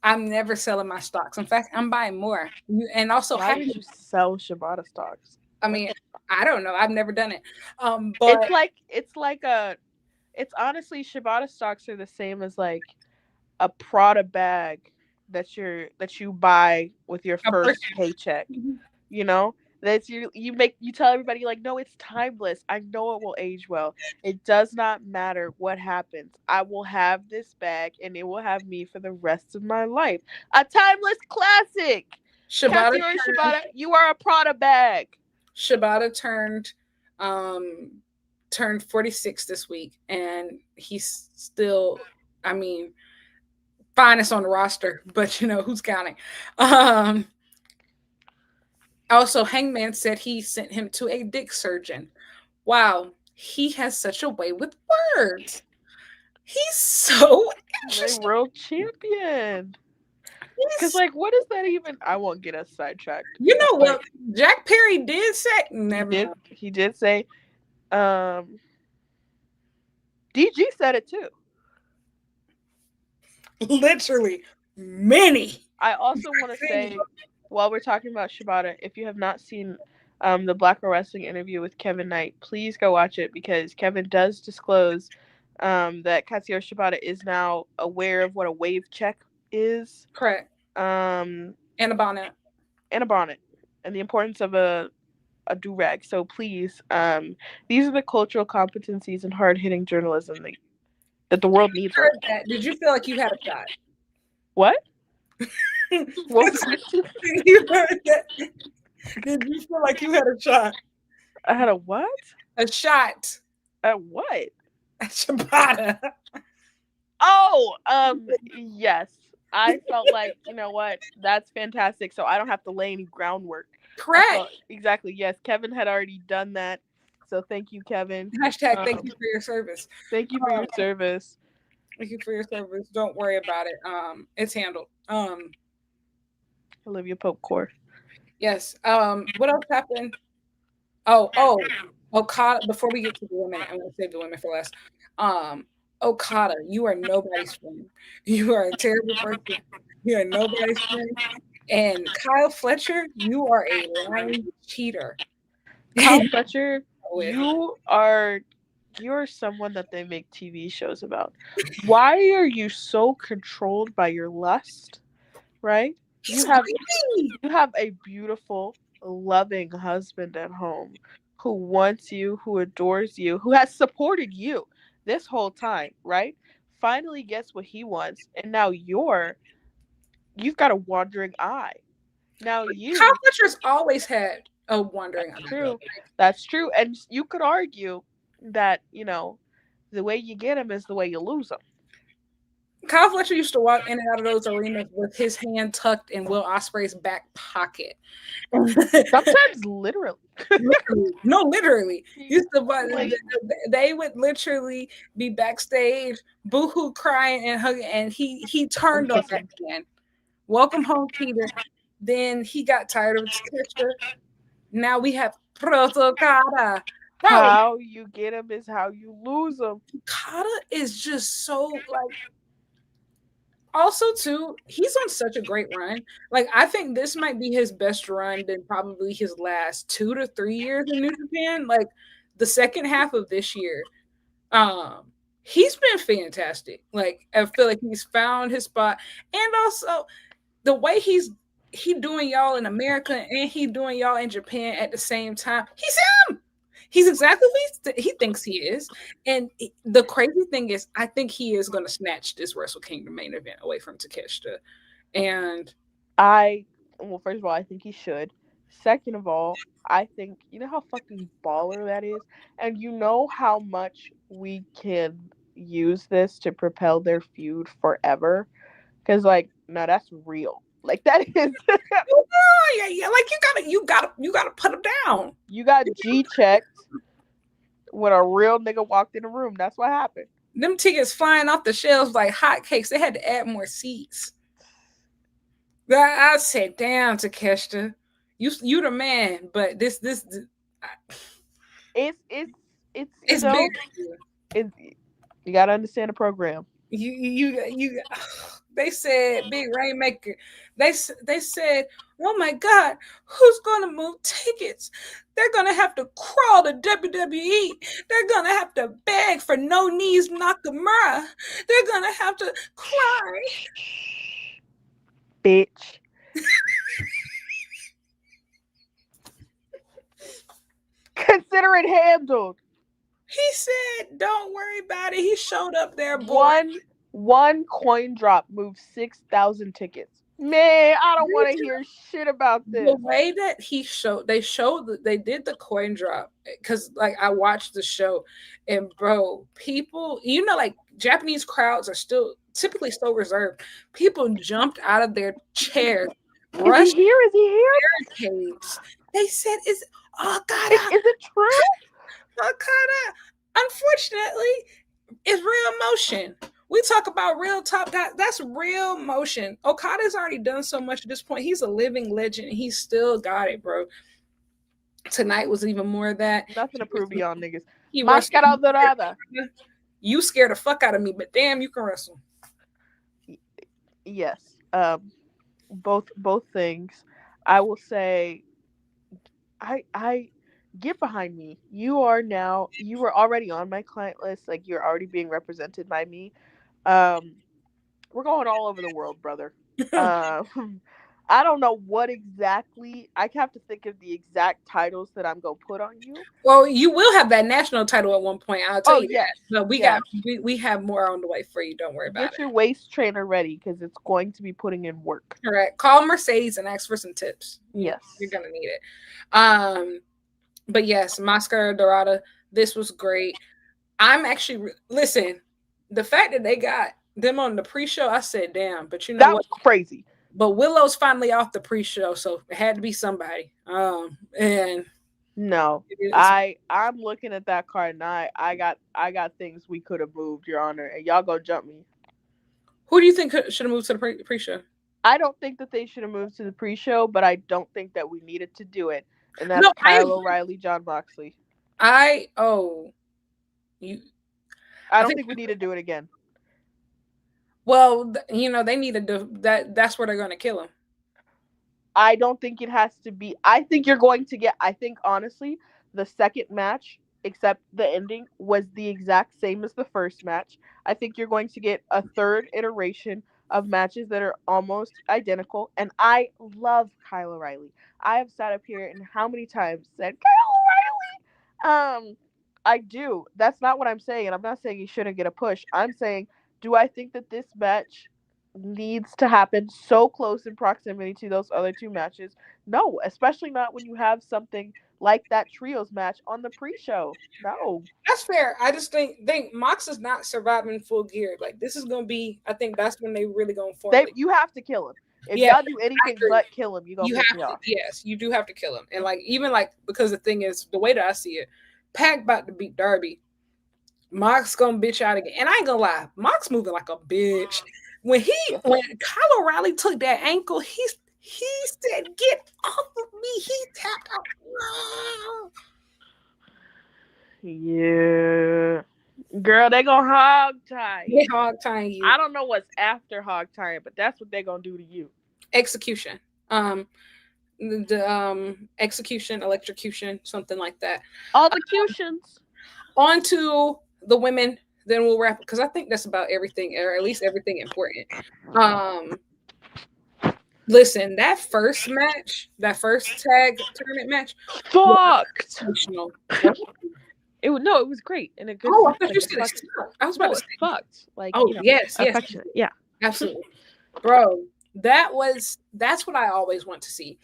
I'm never selling my stocks. In fact, I'm buying more. And also Why having, would you sell Shibata stocks? I What mean, the? I don't know. I've never done it. But It's like a. It's honestly Shibata stocks are the same as like a Prada bag that you buy with your a person, first paycheck. You know, that's you tell everybody like, no, it's timeless. I know it will age well. It does not matter what happens. I will have this bag and it will have me for the rest of my life. A timeless classic. Shibata Katusyori Shibata, you are a Prada bag. Shibata um turned 46 this week, and he's still, I mean, finest on the roster, but who's counting. Um Also, Hangman said he sent him to a dick surgeon. Wow, he has such a way with words. He's so A interesting. world champion. Cause He's, like, what is that even? I won't get us sidetracked. you know But what? Jack Perry did say, never mind. he did say, um, DG said it too. Literally, many. I also want to say, while we're talking about Shibata, if you have not seen the Black Girl Wrestling interview with Kevin Knight, please go watch it because Kevin does disclose that Katsuyori Shibata is now aware of what a wave check is, Correct. um, And a bonnet. and a bonnet, and the importance of a do rag. So please, these are the cultural competencies and hard hitting journalism that the world needs right Heard now. that. Did you feel like you had a shot? What? What was the question? You heard that? Did you feel like you had a shot? I had a what? A shot At what? at Shibata. Oh, yes. I felt like, you know what? That's fantastic. So I don't have to lay any groundwork. I Correct. felt exactly. Yes, Kevin had already done that. So thank you, Kevin. Hashtag thank you Um, for your service. thank you for your service. Thank you for your service. Don't worry about it. It's handled. Olivia Pope Core. Yes. What else happened? Oh, Okada. Before we get to the women, I'm gonna save the women for last. Um, Okada, you are nobody's friend. You are a terrible person. You are nobody's friend. And Kyle Fletcher, you are a lying cheater. Kyle Fletcher, With you're someone that they make TV shows about. Why are you so controlled by your lust? Right? You he's have greedy. you have a beautiful, loving husband at home who wants you, who adores you, who has supported you this whole time, right? Finally gets what he wants, and now you've got a wandering eye. Now Kyle you Fletcher's always had a wandering eye, though. true. That's true. And you could argue that, the way you get him is the way you lose him. Kyle Fletcher used to walk in and out of those arenas with his hand tucked in Will Ospreay's back pocket. Sometimes literally. Literally. No, literally. Used to, Like, they would literally be backstage, boohoo crying and hugging, and he I'm turned on that kissing. man. Welcome home, Peter. Then he got tired of his sister. Now we have Protocada. Bro, How you get him is how you lose him. Kata is just so like, also too, he's on such a great run. Like, I think this might be his best run than probably his last 2 to 3 years in New Japan. Like, the second half of this year, um he's been fantastic. Like, I feel like he's found his spot. And also the way he doing y'all in America and he doing y'all in Japan at the same time, he's him. He's exactly who he thinks he is. And the crazy thing is, I think he is going to snatch this Wrestle Kingdom main event away from Takeshita. And I well, first of all, I think he should. Second of all, I think you know how fucking baller that is, and you know how much we can use this to propel their feud forever. Because like, no, that's real. Like that is, oh, yeah, yeah, like you gotta put him down. you got G checked when a real nigga walked in the room. That's what happened. Them tickets flying off the shelves like hotcakes. They had to add more seats. I said, damn, Takeshita, you the man, but this It's it's it's big. it, you gotta understand the program. You They said Big Rainmaker. They said, "Oh my God, who's gonna move tickets? They're gonna have to crawl to WWE. They're gonna have to beg for no knees Nakamura. They're gonna have to cry." Bitch. Consider it handled. He said, "Don't worry about it." He showed up there, boy. One coin drop moved 6,000 tickets. Man, I don't want to hear shit about The this. way that they did the coin drop, because like I watched the show, and bro, people, like Japanese crowds are still typically so reserved. People jumped out of their chairs, Is he rushed here? Is he here? barricades. They said, "Is Okada? Is it true? Okada?" Unfortunately, it's real emotion. We talk about real top guys. That's real motion. Okada's already done so much at this point. He's a living legend. He still got it, bro. Tonight was even more of that. Nothing to prove to y'all niggas. He Máscara dorada. You scared the fuck out of me, but damn, you can wrestle. Yes. Both things. I will say I get behind me. You were already on my client list, like you're already being represented by me. We're going all over the world, brother. I don't know what exactly. I have to think of the exact titles that I'm gonna put on you. Well, you will have that national title at one point. I'll tell you yes, that. But we have more on the way for you. Don't worry about it. Get your waist trainer ready because it's going to be putting in work. Correct. Call Mercedes and ask for some tips. Yes, you're gonna need it. But yes, Máscara Dorada. This was great. I'm actually listen. The fact that they got them on the pre-show, I said, "Damn!" But you know that what? was crazy. But Willow's finally off the pre-show, so it had to be somebody. And no, I'm looking at that card and I got things we could have moved, Your Honor, and y'all go jump me. Who do you think should have moved to the pre-show? I don't think that they should have moved to the pre-show, but I don't think that we needed to do it. And that's Kyle O'Reilly, Jon Moxley. I don't think we need to do it again. Well, they need to do that. That's where they're going to kill him. I don't think it has to be. I think you're going to get. I think honestly, the second match, except the ending, was the exact same as the first match. I think you're going to get a third iteration of matches that are almost identical. And I love Kyle O'Reilly. I have sat up here and how many times said Kyle O'Reilly. I do. That's not what I'm saying, and I'm not saying he shouldn't get a push. I'm saying, do I think that this match needs to happen so close in proximity to those other two matches? No, especially not when you have something like that trios match on the pre-show. No, that's fair. I just think Mox is not surviving full gear. Like this is gonna be. I think that's when they really gonna form. You have to kill him. If y'all do anything but kill him, you have to. Yes, you do have to kill him. And even because the thing is, the way that I see it, Pac about to beat Darby. Mox gonna bitch out again. And I ain't gonna lie, Mox moving like a bitch. When Kyle O'Reilly took that ankle, he said, "Get off of me." He tapped out. Yeah. Girl, they gonna hog tie. They hog tie you. I don't know what's after hog tying, but that's what they gonna do to you. Execution. The execution, electrocution, something like that. All the cutions. On to the women, then we'll wrap, because I think that's about everything, or at least everything important. Listen, that first tag tournament match, fucked. It was great and a good. Oh, I thought you said I was about to say fucked. Like, yes, yeah, absolutely, bro. That's what I always want to see.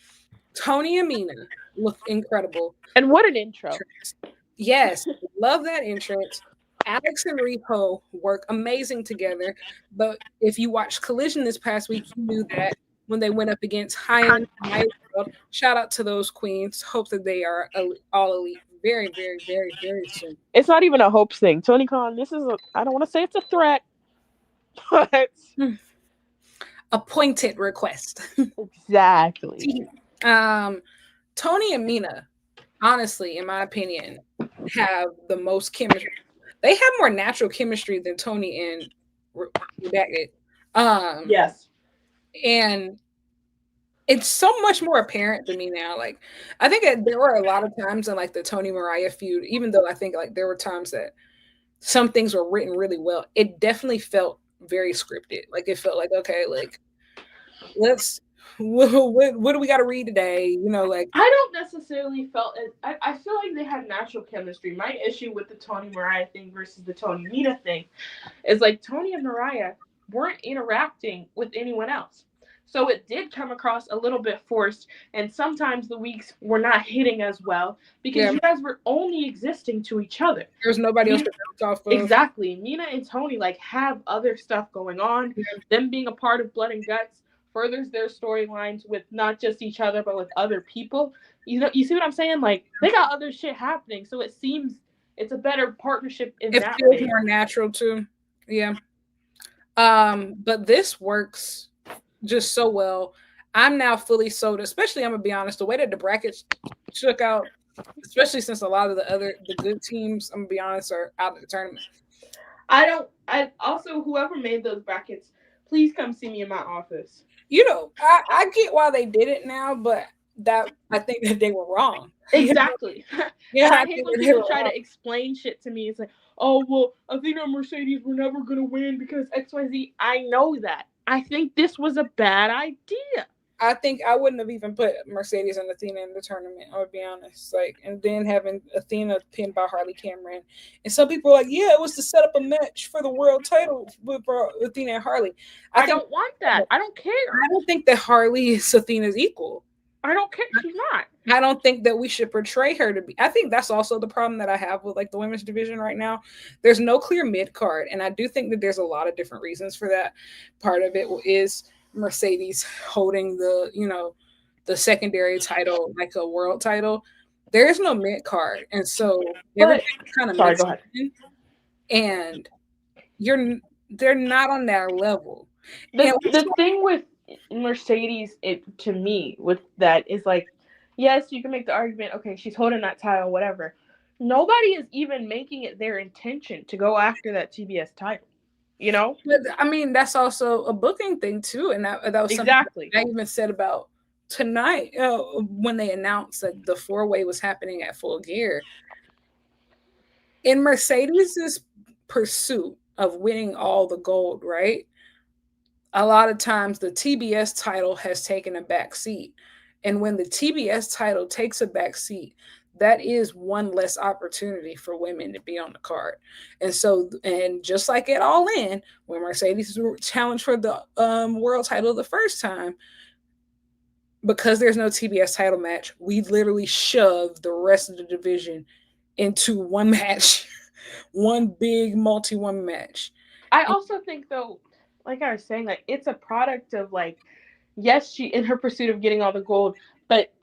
Tony and Mina look incredible, and what an intro! Yes, love that entrance. Alex and Repo work amazing together. But if you watched Collision this past week, you knew that when they went up against High World. Shout out to those queens. Hope that they are all elite very, very, very, very soon. It's not even a hopes thing. Tony Khan, I don't want to say it's a threat, but a pointed request. Exactly. Tony and Mina, honestly, in my opinion, have the most chemistry. They have more natural chemistry than Tony and Redacted. Um, Yes. and it's so much more apparent to me now. Like, I think there were a lot of times in like the Tony Mariah feud, even though I think like there were times that some things were written really well, it definitely felt very scripted. Like it felt like, okay, like let's what do we got to read today? You know, like I don't necessarily felt it. I feel like they had natural chemistry. My issue with the Tony Mariah thing versus the Tony Nina thing is like Tony and Mariah weren't interacting with anyone else. So it did come across a little bit forced, and sometimes the weeks were not hitting as well because yeah, you guys were only existing to each other. there's nobody else Mina, to bounce off of. exactly. Mina and Tony like have other stuff going on. Yeah. Them being a part of Blood and Guts furthers their storylines with not just each other but with other people. You know, you see what I'm saying? Like they got other shit happening, so it seems it's a better partnership in It that feels way. more natural too. Yeah. But this works just so well. I'm now fully sold, especially I'm gonna be honest, the way that the brackets shook out, especially since a lot of the good teams, I'm gonna be honest, are out of the tournament. I don't. I also whoever made those brackets, please come see me in my office. You know, I get why they did it now, but that I think that they were wrong. Exactly. Yeah, And I I hate think when that they people were try wrong. to explain shit to me. It's like, oh well, I think that Mercedes were never gonna win because XYZ. I know that. I think this was a bad idea. I think I wouldn't have even put Mercedes and Athena in the tournament. I would be honest. Like, and then having Athena pinned by Harley Cameron, and some people are like, "Yeah, it was to set up a match for the world title with Athena and Harley." I I think don't want that. I don't care. I don't think that Harley is Athena's equal. I don't care. She's not. I don't think that we should portray her to be. I think that's also the problem that I have with like the women's division right now. There's no clear mid card, and I do think that there's a lot of different reasons for that. Part of it is Mercedes holding the secondary title like a world title. There is no mid card, and so But everybody's kind of sorry, go mixed ahead. in, and they're not on that level. And The thing with Mercedes, it to me with that is like, yes, you can make the argument. Okay, she's holding that title, whatever. Nobody is even making it their intention to go after that TBS title. You know But I mean, that's also a booking thing too, and that was something exactly. I even said about tonight when they announced that the four-way was happening at Full Gear. In Mercedes's pursuit of winning all the gold, right? A lot of times the TBS title has taken a back seat, and when the TBS title takes a back seat, that is one less opportunity for women to be on the card. And so, and just like at All In, when Mercedes challenged for the world title the first time, because there's no TBS title match, we literally shoved the rest of the division into one match, one big multi-woman match. I also think though, like I was saying, like it's a product of like, yes, she in her pursuit of getting all the gold, but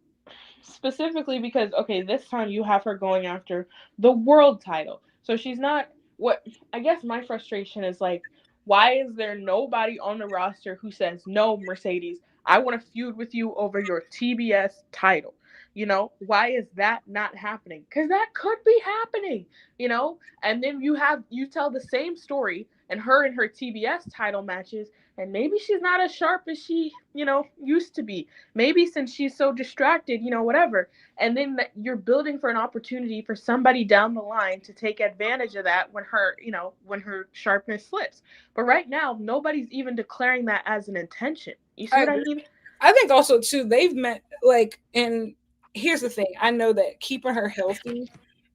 specifically because okay, this time you have her going after the world title. So she's not what I guess my frustration is like, why is there nobody on the roster who says, "No, Mercedes, I want to feud with you over your TBS title." You know, why is that not happening? Cuz that could be happening, you know? And then you tell the same story and her TBS title matches and maybe she's not as sharp as she, used to be. Maybe since she's so distracted, whatever. And then you're building for an opportunity for somebody down the line to take advantage of that when her sharpness slips. But right now, nobody's even declaring that as an intention. You see I what I agree. mean? I think also too they've met like, and here's the thing, I know that keeping her healthy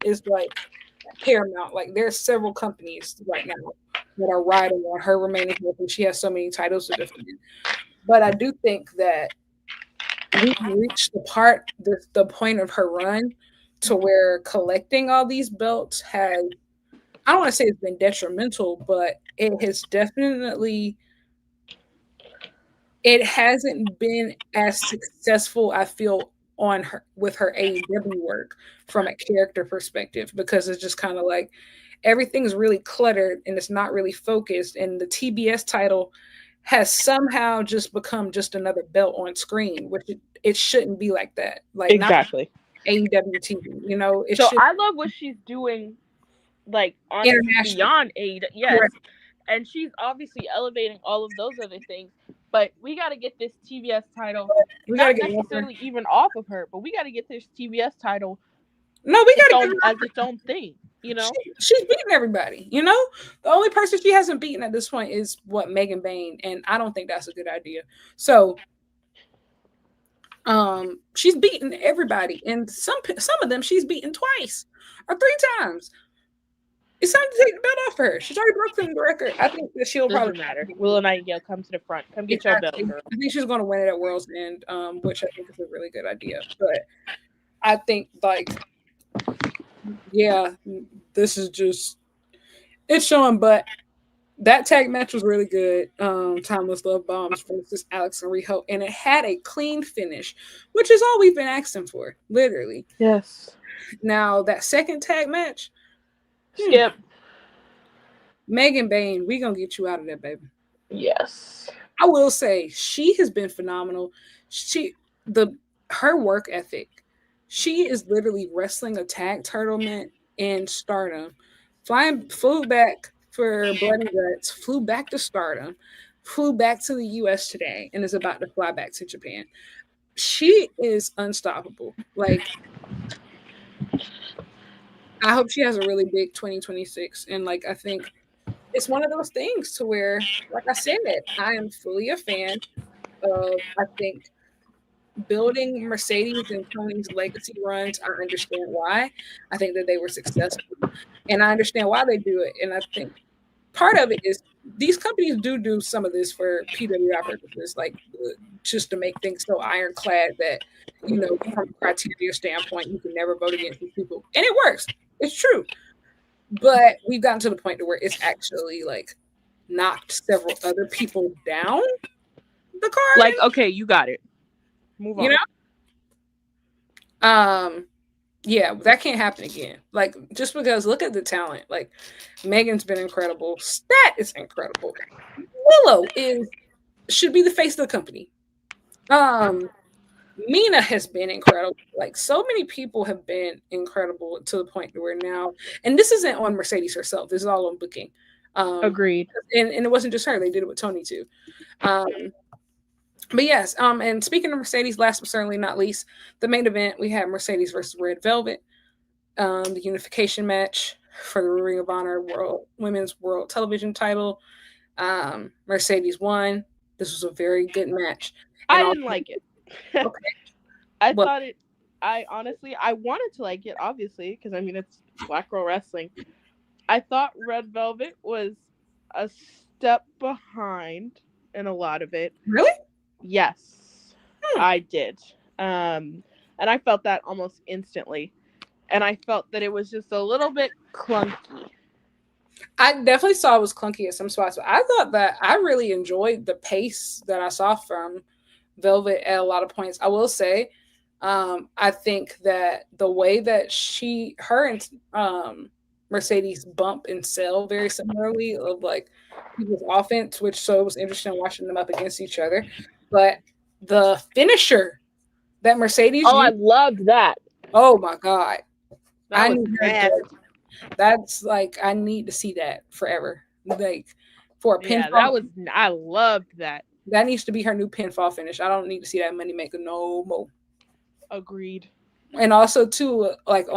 is like paramount. Like there's several companies right now that are riding on her remaining healthy. She has so many titles to defend. But I do think that we've reached the point of her run to where collecting all these belts has, I don't want to say it's been detrimental, but it hasn't been as successful, I feel, on her with her AEW work from a character perspective, because it's just kind of like everything's really cluttered and it's not really focused, and the TBS title has somehow just become just another belt on screen, which it shouldn't be like that. Like not Exactly. AEW TV, it So should I love what she's doing, like on international. beyond aid. Yes, Correct. and she's obviously elevating all of those other things. But we got to get this TBS title, We gotta not get over. necessarily even off of her, but we got to get this TBS title No, we its gotta get own her as over. its own thing. You She, know, she's beaten everybody. You know, the only person she hasn't beaten at this point is what Megan Bain, and I don't think that's a good idea. So, she's beaten everybody, and some of them she's beaten twice or three times. It's time to take the belt off her. She's already broken the record. I think that she'll probably. doesn't matter. Willow Nightingale, come to the front. Come get your belt, girl. I think she's going to win it at World's End, which I think is a really good idea. But I think, like, yeah, this is just it's showing. But that tag match was really good. Timeless Love Bombs versus Alex and Riho, and it had a clean finish, which is all we've been asking for, literally. Yes. Now that second tag match, Skip. Megan Bain, we gonna get you out of there, baby. Yes. I will say she has been phenomenal. The her work ethic. She is literally wrestling a tag tournament in Stardom. Flew back for Blood and Guts, flew back to Stardom, flew back to the US today, and is about to fly back to Japan. She is unstoppable. Like, I hope she has a really big 2026. And like, I think it's one of those things to where, like I said, I am fully a fan of, I think, building Mercedes and Tony's legacy runs. I understand why. I think that they were successful, and I understand why they do it. And I think part of it is these companies do some of this for PWI purposes, like just to make things so ironclad that, you know, from a criteria standpoint, you can never vote against these people, and it works. It's true, but we've gotten to the point to where it's actually like knocked several other people down the card. Like, okay, you got it. Move on. You know? Yeah, that can't happen again. Like, just because look at the talent. Like, Megan's been incredible. Stat is incredible. Willow should be the face of the company. Mina has been incredible. Like, so many people have been incredible to the point where now, and this isn't on Mercedes herself. This is all on booking. Agreed. And it wasn't just her. They did it with Tony too. But yes, and speaking of Mercedes, last but certainly not least, the main event, we had Mercedes versus Red Velvet, the unification match for the Ring of Honor Women's World Television title. Mercedes won. This was a very good match. And I didn't like it. Okay. I honestly, I wanted to like it, obviously, because I mean, it's Black Girl Wrestling. I thought Red Velvet was a step behind in a lot of it. Really? Yes, I did. And I felt that almost instantly. And I felt that it was just a little bit clunky. I definitely saw it was clunky at some spots, but I thought that I really enjoyed the pace that I saw from Velvet at a lot of points. I will say, I think that the way that her and Mercedes bump and sell very similarly of like people's offense, which so it was interesting watching them up against each other. But the finisher that Mercedes used, I loved that. Oh my God. That was nasty. That's like, I need to see that forever. Like, for a pinfall. Yeah, I loved that. That needs to be her new pinfall finish. I don't need to see that Moneymaker no more. Agreed. And also too, like,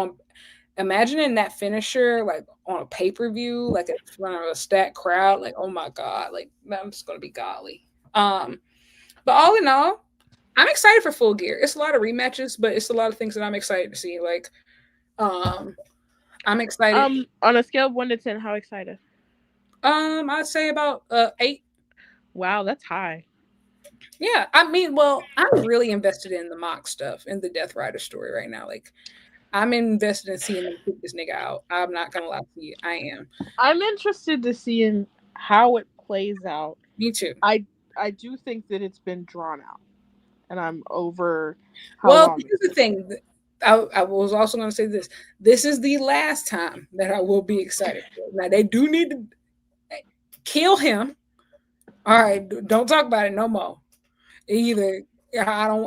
imagining that finisher like on a pay-per-view, like in front of a stacked crowd, like, oh my God, like that's gonna be godly. But all in all, I'm excited for Full Gear. It's a lot of rematches, but it's a lot of things that I'm excited to see. Like, I'm excited. On a scale of 1 to 10, how excited? I'd say about 8. Wow, that's high. Yeah, I mean, well, I'm really invested in the Mock stuff and the Death Rider story right now. Like, I'm invested in seeing them kick this nigga out. I'm not gonna lie to you, I am. I'm interested to see how it plays out. Me too. I do think that it's been drawn out, and I'm over. Well, here's the thing. I was also going to say this. This is the last time that I will be excited. Now, they do need to kill him. All right, don't talk about it no more. Either I don't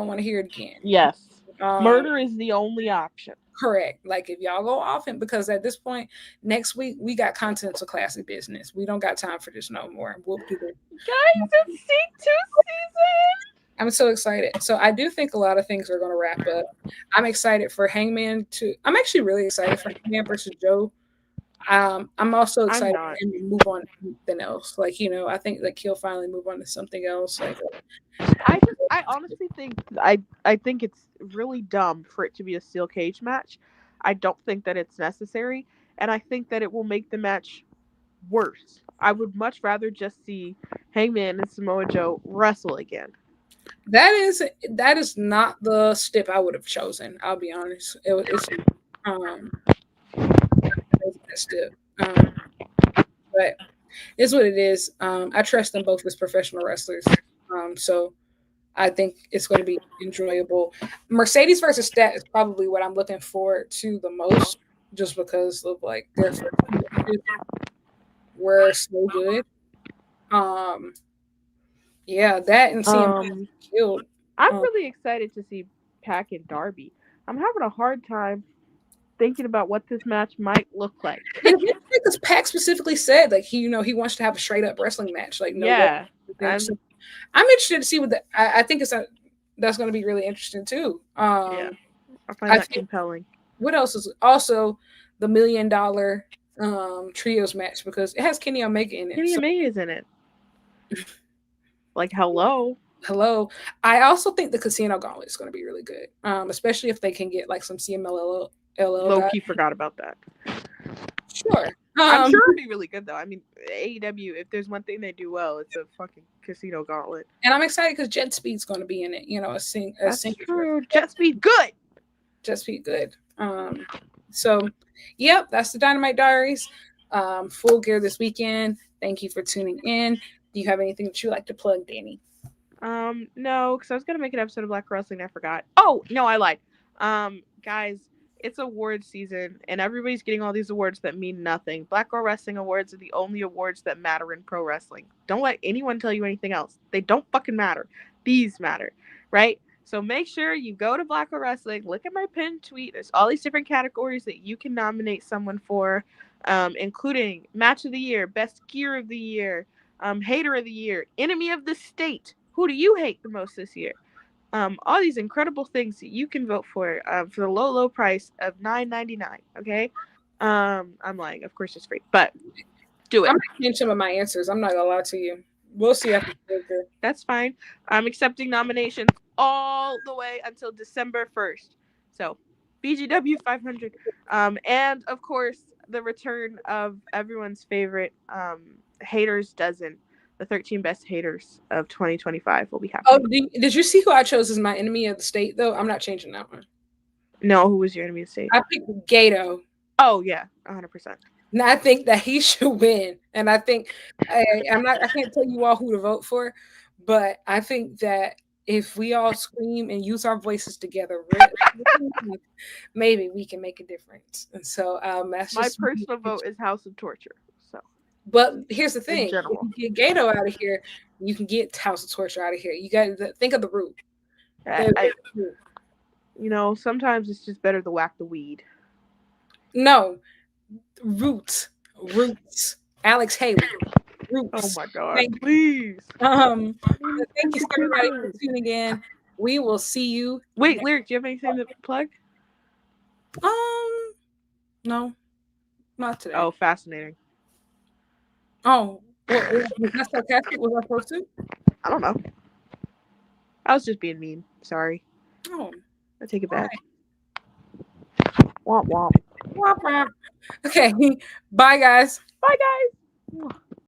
want to hear it again. Yes, murder is the only option. Correct. Like if y'all go off and because at this point next week we got content to classic business. We don't got time for this no more. Whoop de doo. Guys, it's Seek 2 season. I'm so excited. So I do think a lot of things are going to wrap up. I'm excited for Hangman to. I'm actually really excited for Hangman versus Joe. I'm also I'm excited not. for him to move on to something else. Like I think like he'll finally move on to something else. Like I honestly think I think it's really dumb for it to be a steel cage match. I don't think that it's necessary, and I think that it will make the match worse. I would much rather just see Hangman and Samoa Joe wrestle again. that is not the step I would have chosen. I'll be honest. It's um that step. But it's what it is. I trust them both as professional wrestlers. So I think it's going to be enjoyable. Mercedes versus Stat is probably what I'm looking forward to the most, just because of like their first matches were so good. Um, yeah, that and CM Um, killed. I'm Um, really excited to see Pac and Darby. I'm having a hard time thinking about what this match might look like. and because Pac specifically said like he wants to have a straight up wrestling match, like no way. Yeah, I'm. So I'm interested to see what I think that's going to be really interesting too. Yeah, I find I that think compelling. what else is also the $1 million trios match because it has Kenny Omega in it. Kenny So Omega's in it. Like, hello. hello. I also think the Casino Gauntlet is going to be really good, especially if they can get like some CMLL Low guys. key forgot about that. Sure. I'm sure it'd be really good though. I mean, AEW, if there's one thing they do well, it's a fucking casino gauntlet. And I'm excited because Jet Speed's going to be in it. A That's single true. Jet Speed, good. Jet Speed, good. So, yep, that's the Dynamite Diaries. Full gear this weekend. Thank you for tuning in. Do you have anything that you like to plug, Dani? No, because I was gonna make an episode of Black Wrestling. I forgot. Oh no, I lied. Guys, it's awards season, and everybody's getting all these awards that mean nothing. Black Girl Wrestling Awards are the only awards that matter in pro wrestling. Don't let anyone tell you anything else. They don't fucking matter. These matter, right? So make sure you go to Black Girl Wrestling. Look at my pinned tweet. There's all these different categories that you can nominate someone for, including Match of the Year, Best Gear of the Year, Hater of the Year, Enemy of the State. Who do you hate the most this year? All these incredible things that you can vote for the low, low price of $9.99. Okay, I'm lying. Of course, it's free, but do it. I'm going to change some of my answers. I'm not going to lie to you. We'll see after the That's fine. I'm accepting nominations all the way until December 1st. So, BGW 500. And of course, the return of everyone's favorite haters dozen. The 13 best haters of 2025 will be Oh, happening. did you see who I chose as my enemy of the state, though? I'm not changing that one. No, who was your enemy of the state? I picked Gato. Oh, yeah, 100%. And I think that he should win. And I think I can't tell you all who to vote for, but I think that if we all scream and use our voices together, maybe we can make a difference. And so that's My just personal vote is House of Torture. So, but here's the thing: in general, if you get Gato out of here, you can get House of Torture out of here. You got to think of the root. sometimes it's just better to whack the weed. No, roots. Alex Haley. Roots. Oh my god! Please. Thank you everybody for tuning in. We will see you. Wait, Lyric, do you have anything to plug? No, not today. Oh, fascinating. Oh, was that sarcastic? Was I supposed to? I don't know. I was just being mean. Sorry. Oh, I take it back. Womp womp. Womp womp. Okay. Bye, guys. Bye, guys.